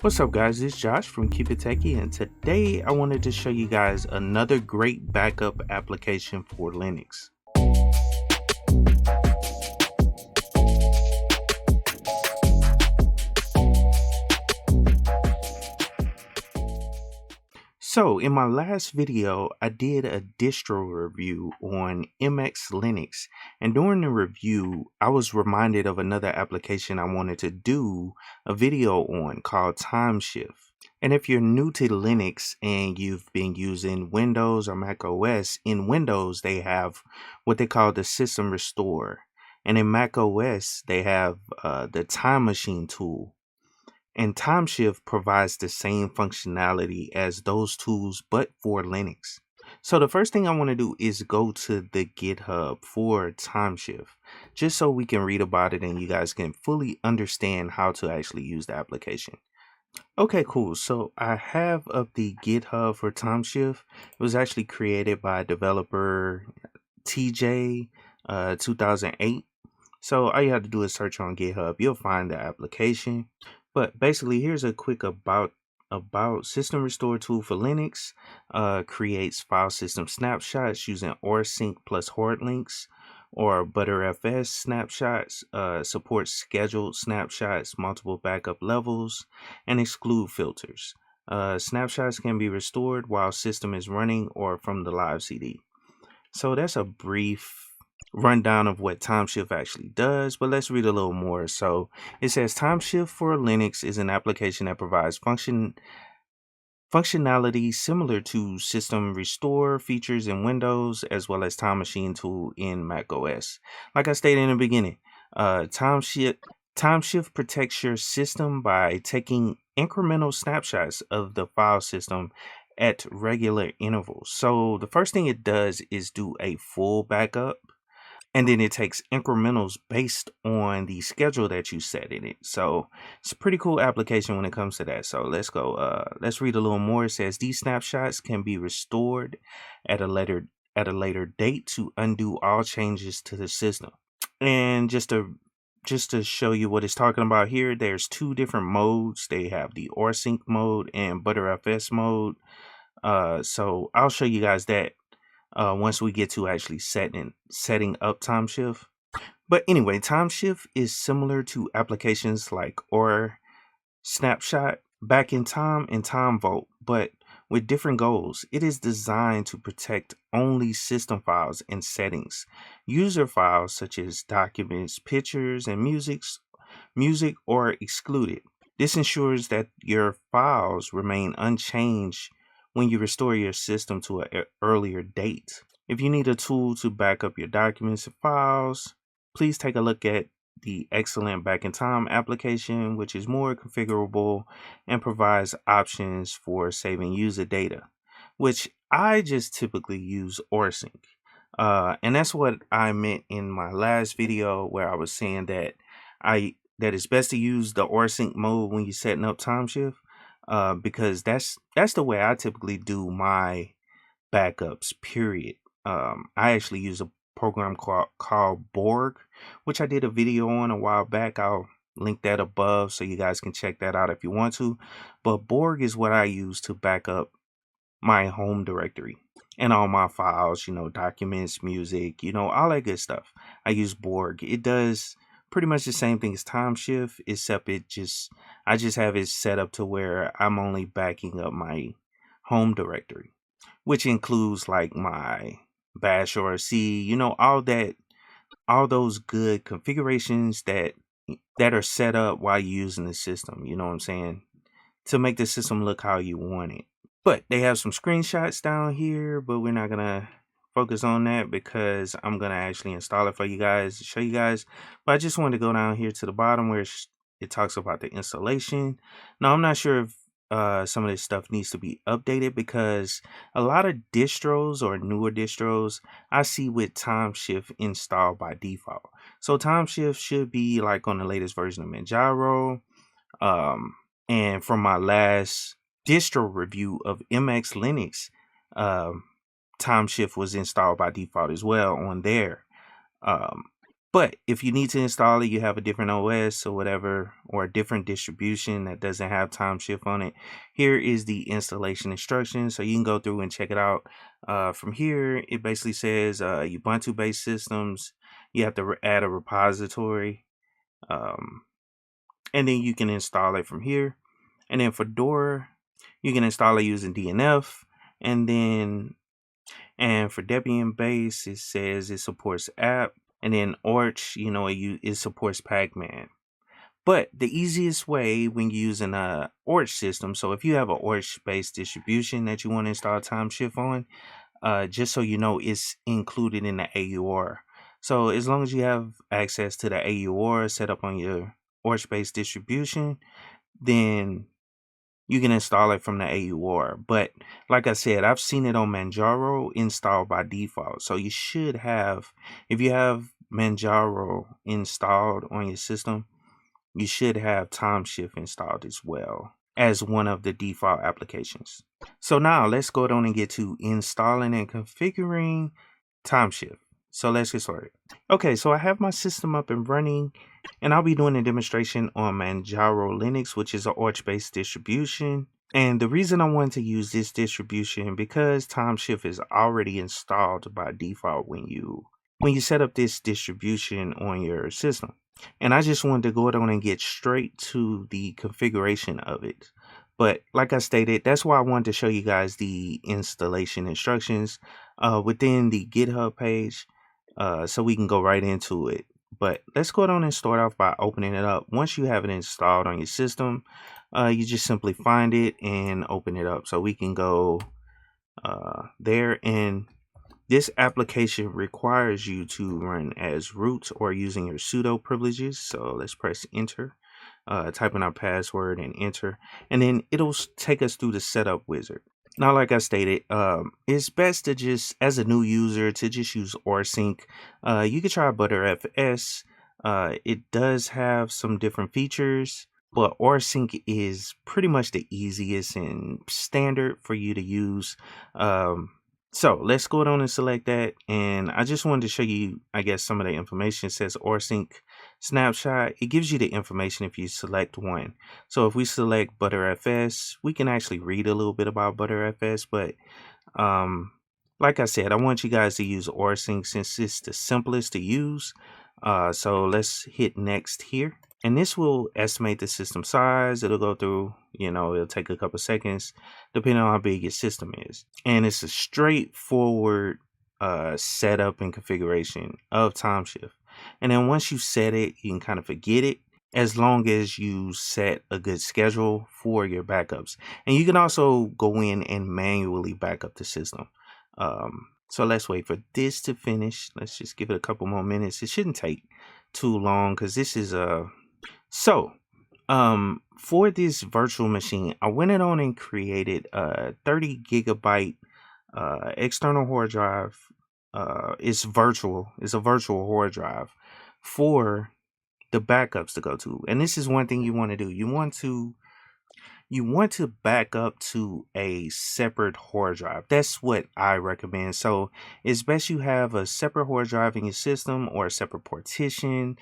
What's up guys, it's Josh from KeepItTechie, and today I wanted to show you guys another great backup application for Linux. So in my last video, I did a distro review on MX Linux, and during the review, I was reminded of another application I wanted to do a video on called Timeshift. And if you're new to Linux and you've been using Windows or Mac OS, in Windows they have what they call the system restore, and in Mac OS they have the time machine tool. And Timeshift provides the same functionality as those tools, but for Linux. So the first thing I want to do is go to the GitHub for Timeshift, just so we can read about it and you guys can fully understand how to actually use the application. Okay, cool. So I have up the GitHub for Timeshift. It was actually created by developer TJ 2008. So all you have to do is search on GitHub. You'll find the application. But basically, here's a quick about system restore tool for Linux. Creates file system snapshots using rsync+hardlinks or BTRFS snapshots. Supports scheduled snapshots, multiple backup levels, and exclude filters. Snapshots can be restored while system is running or from the live CD. So that's a brief rundown of what Timeshift actually does, but let's read a little more. So it says Timeshift for Linux is an application that provides functionality similar to System Restore features in Windows, as well as Time Machine tool in Mac OS. Like I stated in the beginning, Timeshift protects your system by taking incremental snapshots of the file system at regular intervals. So the first thing it does is do a full backup, and then it takes incrementals based on the schedule that you set in it. So it's a pretty cool application when it comes to that. So let's go, let's read a little more. It says these snapshots can be restored at a later date to undo all changes to the system. And just to show you what it's talking about here, there's two different modes. They have the rsync mode and BTRFS mode. So I'll show you guys that once we get to actually setting up Timeshift. But anyway, Timeshift is similar to applications like or Snapshot, Back in Time, and Time Vault, but with different goals. It is designed to protect only system files and settings. User files such as documents, pictures, and music are excluded. This ensures that your files remain unchanged when you restore your system to an earlier date. If you need a tool to back up your documents and files, please take a look at the excellent Back in Time application, which is more configurable and provides options for saving user data, which I just typically use rsync. And that's what I meant in my last video, where I was saying that it's best to use the rsync mode when you're setting up Timeshift, because that's the way I typically do my backups, period. I actually use a program called Borg, which I did a video on a while back. I'll link that above so you guys can check that out if you want to. But Borg is what I use to back up my home directory and all my files, documents, music, all that good stuff. I use Borg. It does pretty much the same thing as Timeshift, except I just have it set up to where I'm only backing up my home directory, which includes like my bash or C, all those good configurations that are set up while you're using the system, you know what I'm saying, to make the system look how you want it. But they have some screenshots down here, but we're not gonna focus on that because I'm gonna actually install it for you guys to show you guys. But I just wanted to go down here to the bottom where it talks about the installation. Now I'm not sure if some of this stuff needs to be updated, because a lot of distros or newer distros I see with Timeshift installed by default. So Timeshift should be like on the latest version of Manjaro. And from my last distro review of MX Linux, Timeshift was installed by default as well on there. But if you need to install it, you have a different OS or whatever, or a different distribution that doesn't have Timeshift on it, here is the installation instructions. So you can go through and check it out. From here, it basically says Ubuntu-based systems, you have to add a repository, and then you can install it from here. And then Fedora, you can install it using DNF, and for Debian base, it says it supports app. And then Arch, it supports Pacman. But the easiest way when you're using a Arch system, so if you have an Arch-based distribution that you want to install Timeshift on, just so you know, it's included in the AUR. So as long as you have access to the AUR set up on your Arch-based distribution, then you can install it from the AUR. But like I said, I've seen it on Manjaro installed by default. So you should have, if you have Manjaro installed on your system, you should have Timeshift installed as well as one of the default applications. So now let's go down and get to installing and configuring Timeshift. So let's get started. Okay, so I have my system up and running, and I'll be doing a demonstration on Manjaro Linux, which is an Arch-based distribution. And the reason I wanted to use this distribution because Timeshift is already installed by default when you set up this distribution on your system. And I just wanted to go down and get straight to the configuration of it. But like I stated, that's why I wanted to show you guys the installation instructions within the GitHub page, so we can go right into it. But let's go down and start off by opening it up. Once you have it installed on your system, you just simply find it and open it up. So we can go there, and this application requires you to run as root or using your sudo privileges. So let's press enter, type in our password and enter, and then it'll take us through the setup wizard. Now, like I stated, it's best to just, as a new user, to just use rsync. You could try BTRFS. It does have some different features, but rsync is pretty much the easiest and standard for you to use. So let's go down and select that. And I just wanted to show you, I guess, some of the information. It says rsync snapshot. It gives you the information if you select one. So if we select BTRFS, we can actually read a little bit about BTRFS. But like I said, I want you guys to use rsync since it's the simplest to use. So let's hit next here. And this will estimate the system size. It'll go through, it'll take a couple seconds depending on how big your system is. And it's a straightforward setup and configuration of Timeshift. And then once you set it, you can kind of forget it as long as you set a good schedule for your backups. And you can also go in and manually back up the system. So let's wait for this to finish. Let's just give it a couple more minutes. It shouldn't take too long because this is for this virtual machine, I went on and created a 30 gigabyte external hard drive. It's virtual. It's a virtual hard drive for the backups to go to. And this is one thing you want to do. You want to back up to a separate hard drive. That's what I recommend. So it's best you have a separate hard drive in your system or a separate partition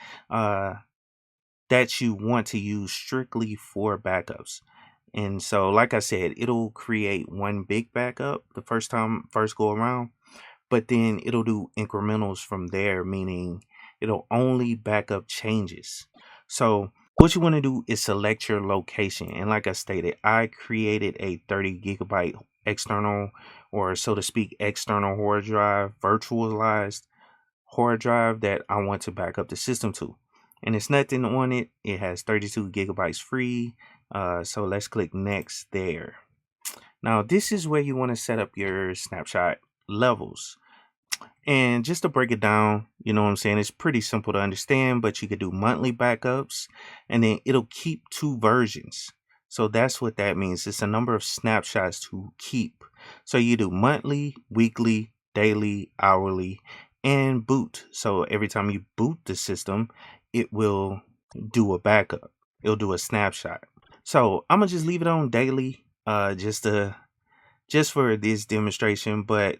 that you want to use strictly for backups. And so, like I said, it'll create one big backup the first go around, but then it'll do incrementals from there, meaning it'll only back up changes. So what you want to do is select your location. And like I stated, I created a 30 gigabyte external, or so to speak, external hard drive, virtualized hard drive that I want to back up the system to. And it's nothing on it. It has 32 gigabytes free. So let's click next there. Now, this is where you want to set up your snapshot levels. And just to break it down, you know what I'm saying? It's pretty simple to understand, but you could do monthly backups and then it'll keep 2 versions. So that's what that means. It's a number of snapshots to keep. So you do monthly, weekly, daily, hourly, and boot. So every time you boot the system, it will do a backup. It'll do a snapshot. So I'm gonna just leave it on daily, just for this demonstration. But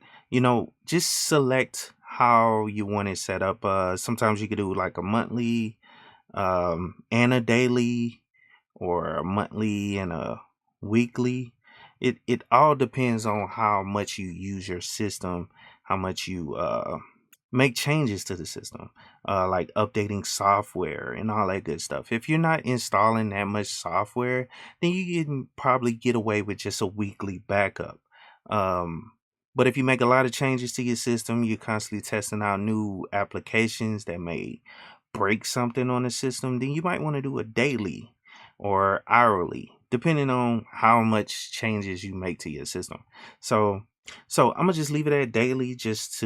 just select how you want it set up. Sometimes you could do like a monthly and a daily, or a monthly and a weekly. It all depends on how much you use your system, how much you make changes to the system, like updating software and all that good stuff. If you're not installing that much software, then you can probably get away with just a weekly backup. Um, but if you make a lot of changes to your system, you're constantly testing out new applications that may break something on the system, then you might want to do a daily or hourly, depending on how much changes you make to your system. So I'm gonna just leave it at daily just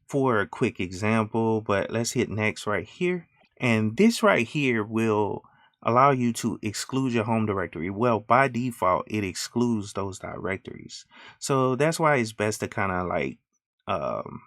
for a quick example, but let's hit next right here. And this right here will allow you to exclude your home directory. Well, by default, it excludes those directories. So that's why it's best to kind of like um,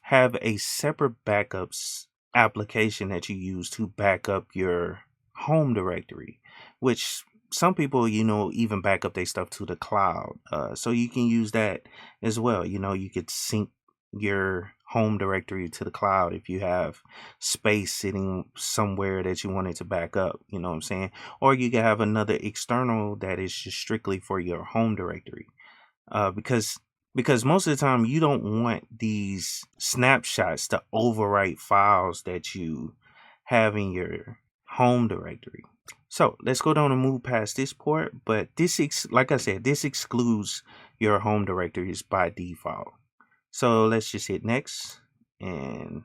have a separate backups application that you use to back up your home directory, which some people, even back up their stuff to the cloud. So you can use that as well. You could sync your home directory to the cloud if you have space sitting somewhere that you wanted to back up, you know what I'm saying? Or you can have another external that is just strictly for your home directory. Because most of the time you don't want these snapshots to overwrite files that you have in your home directory. So let's go down and move past this part. But like I said, this excludes your home directories by default. So let's just hit next. And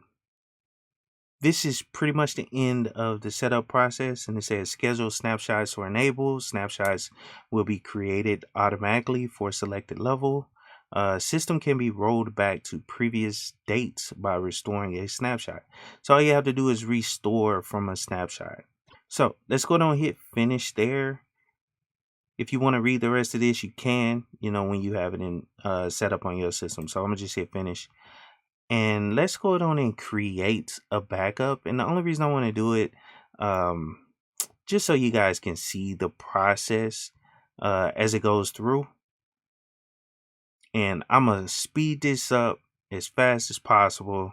this is pretty much the end of the setup process. And it says schedule snapshots or enable. Snapshots will be created automatically for selected level. System can be rolled back to previous dates by restoring a snapshot. So all you have to do is restore from a snapshot. So let's go down and hit finish there. If you want to read the rest of this, you can, when you have it in set up on your system. So I'm gonna just hit finish. And let's go down and create a backup. And the only reason I want to do it, just so you guys can see the process as it goes through. And I'm going to speed this up as fast as possible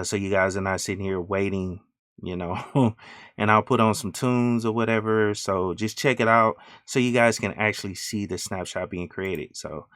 so you guys are not sitting here waiting, and I'll put on some tunes or whatever. So just check it out so you guys can actually see the snapshot being created. So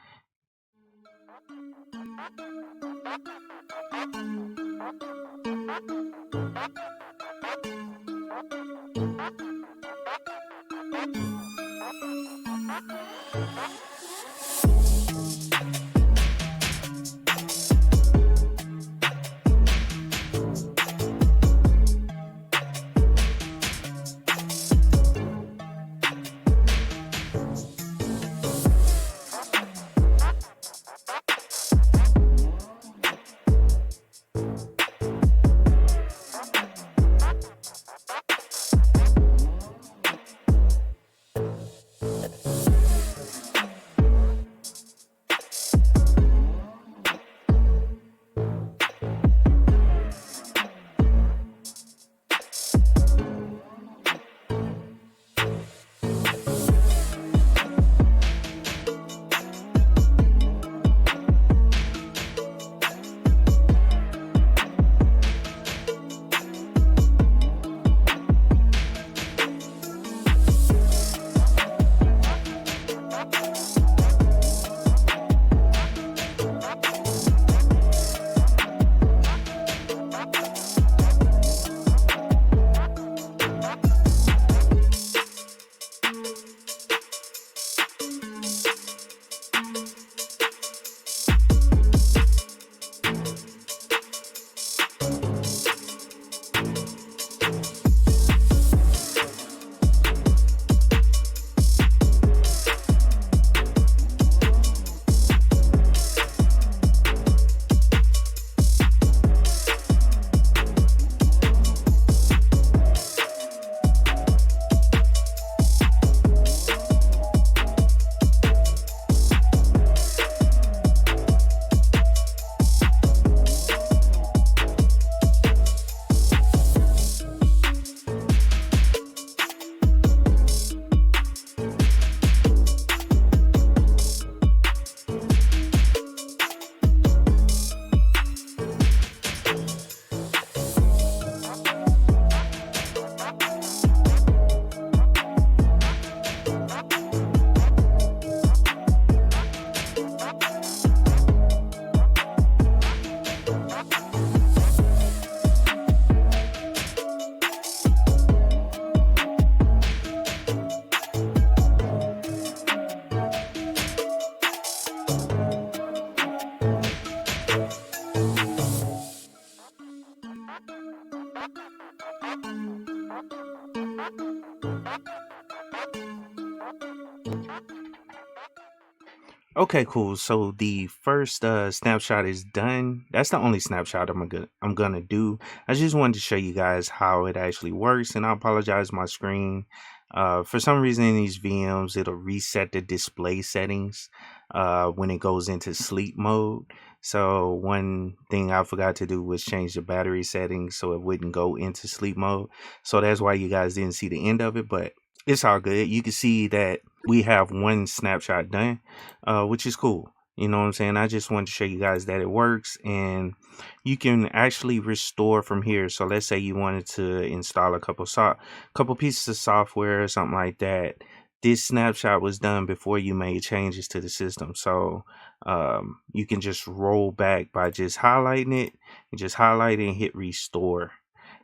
Okay, cool. So the first snapshot is done. That's the only snapshot I'm gonna do. I just wanted to show you guys how it actually works, and I apologize my screen. For some reason in these VMs, it'll reset the display settings when it goes into sleep mode. So one thing I forgot to do was change the battery settings so it wouldn't go into sleep mode. So that's why you guys didn't see the end of it, but it's all good. You can see that we have one snapshot done, which is cool. You know what I'm saying? I just wanted to show you guys that it works, and you can actually restore from here. So let's say you wanted to install a couple pieces of software or something like that. This snapshot was done before you made changes to the system. So you can just roll back by just highlighting it, and just highlight it and hit restore.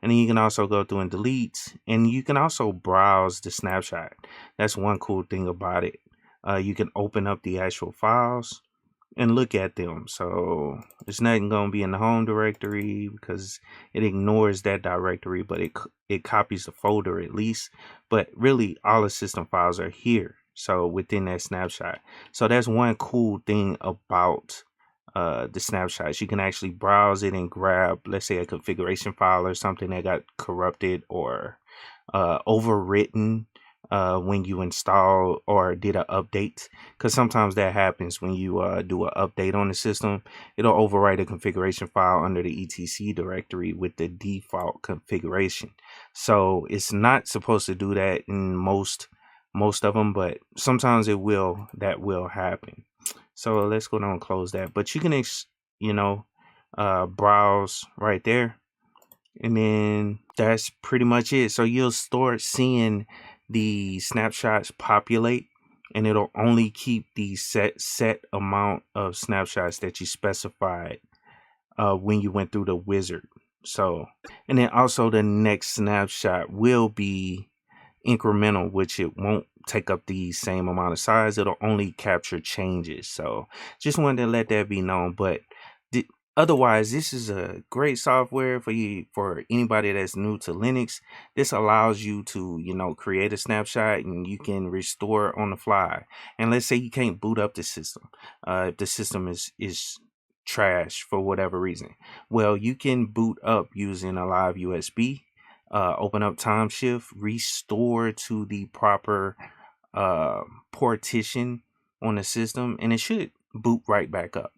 And then you can also go through and delete, and you can also browse the snapshot. That's one cool thing about it. You can open up the actual files and look at them. So it's not going to be in the home directory because it ignores that directory, but it copies the folder at least. But really, all the system files are here. So within that snapshot. So that's one cool thing about the snapshots. You can actually browse it and grab, let's say, a configuration file or something that got corrupted or overwritten when you install or did an update, because sometimes that happens when you do an update on the system. It'll overwrite a configuration file under the etc directory with the default configuration. So it's not supposed to do that in most of them, but sometimes that will happen. So let's go down and close that. But you can browse right there, and then that's pretty much it. So you'll start seeing the snapshots populate, and it'll only keep the set amount of snapshots that you specified when you went through the wizard. So, and then also the next snapshot will be incremental, which it won't take up the same amount of size. It'll only capture changes. So just wanted to let that be known. But otherwise, this is a great software for anybody that's new to Linux. This allows you to create a snapshot, and you can restore on the fly. And let's say you can't boot up the system, if the system is trash for whatever reason. Well, you can boot up using a live USB. Open up Timeshift, restore to the proper partition on the system, and it should boot right back up.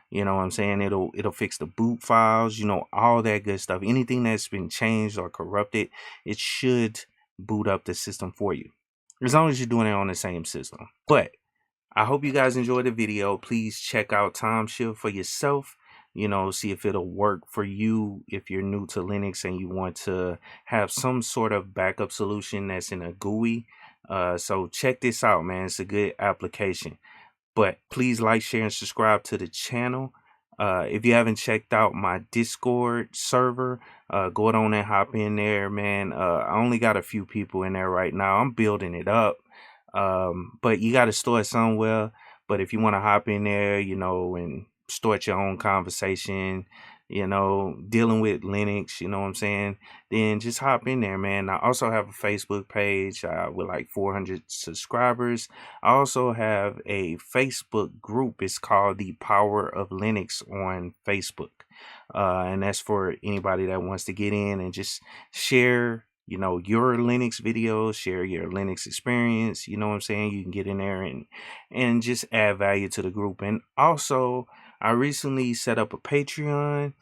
You know what I'm saying? It'll fix the boot files, all that good stuff. Anything that's been changed or corrupted, it should boot up the system for you, as long as you're doing it on the same system. But I hope you guys enjoyed the video. Please check out Timeshift for yourself. See if it'll work for you if you're new to Linux and you want to have some sort of backup solution that's in a GUI. So check this out, man. It's a good application. But please like, share, and subscribe to the channel. If you haven't checked out my Discord server, go on and hop in there, man. I only got a few people in there right now. I'm building it up. But you got to store it somewhere. But if you want to hop in there, and start your own conversation, dealing with Linux, you know what I'm saying, then just hop in there, man. I also have a Facebook page with like 400 subscribers. I also have a Facebook group. It's called The Power of Linux on Facebook. And that's for anybody that wants to get in and just share your Linux videos, share your Linux experience. You know what I'm saying? You can get in there and just add value to the group. And also, I recently set up a Patreon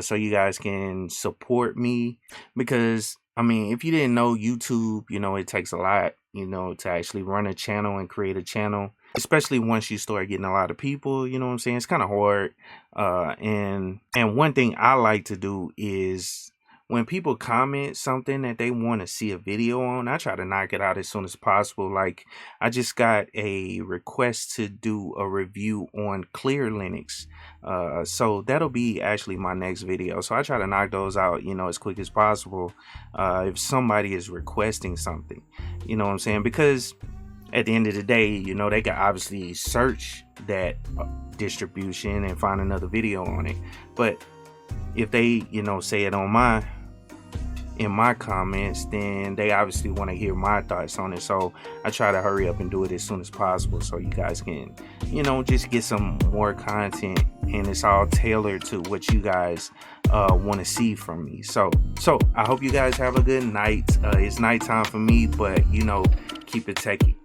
so you guys can support me, because if you didn't know, YouTube, it takes a lot, to actually run a channel and create a channel, especially once you start getting a lot of people. You know what I'm saying? It's kind of hard. And one thing I like to do is, when people comment something that they want to see a video on, I try to knock it out as soon as possible. Like, I just got a request to do a review on Clear Linux. So that'll be actually my next video. So I try to knock those out, as quick as possible. If somebody is requesting something, you know what I'm saying? Because at the end of the day, they can obviously search that distribution and find another video on it. But if they, say it on my in my comments, then they obviously want to hear my thoughts on it. So I try to hurry up and do it as soon as possible so you guys can, just get some more content, and it's all tailored to what you guys want to see from me. So I hope you guys have a good night. It's nighttime for me, but keep it techie.